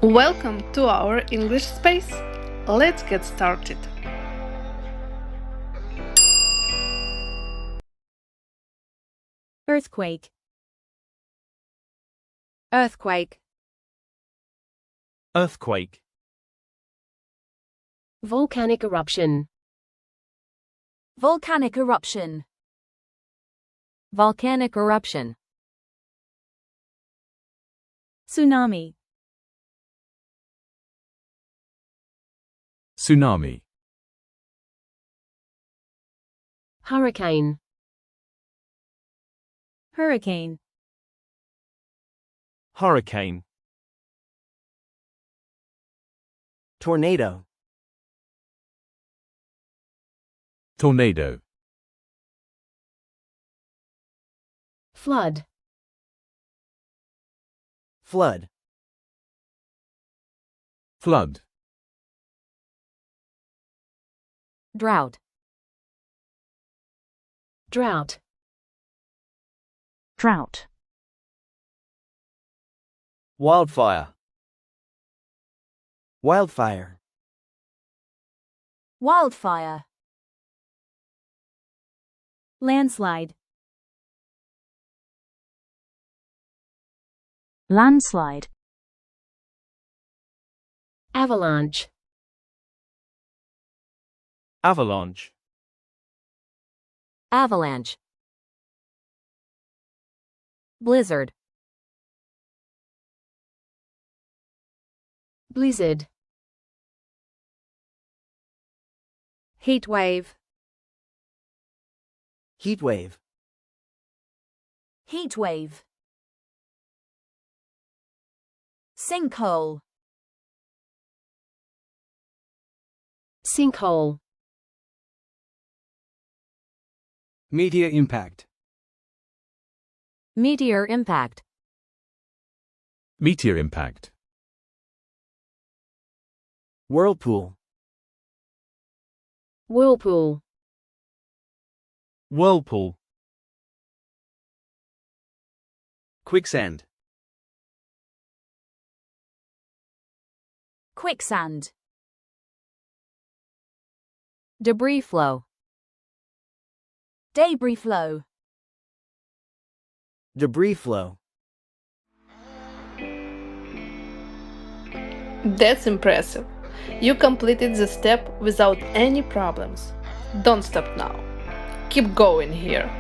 Welcome to our English space. Let's get started. Earthquake. Earthquake. Earthquake. Volcanic eruption. Volcanic eruption. Volcanic eruption. Tsunami. Tsunami. Hurricane. Hurricane. Hurricane. Tornado. Tornado. Flood. Flood. Flood. Drought. Drought. Drought. Wildfire. Wildfire. Wildfire. Landslide. Landslide. Avalanche. Avalanche. Avalanche. Blizzard. Blizzard. Heat wave. Heat wave. Heat wave. Sinkhole. Sinkhole. Meteor impact. Meteor impact. Meteor impact. Whirlpool. Whirlpool. Whirlpool. Quicksand. Quicksand. Debris flow. Debris flow. Debris flow. That's impressive. You completed the step without any problems. Don't stop now. Keep going here.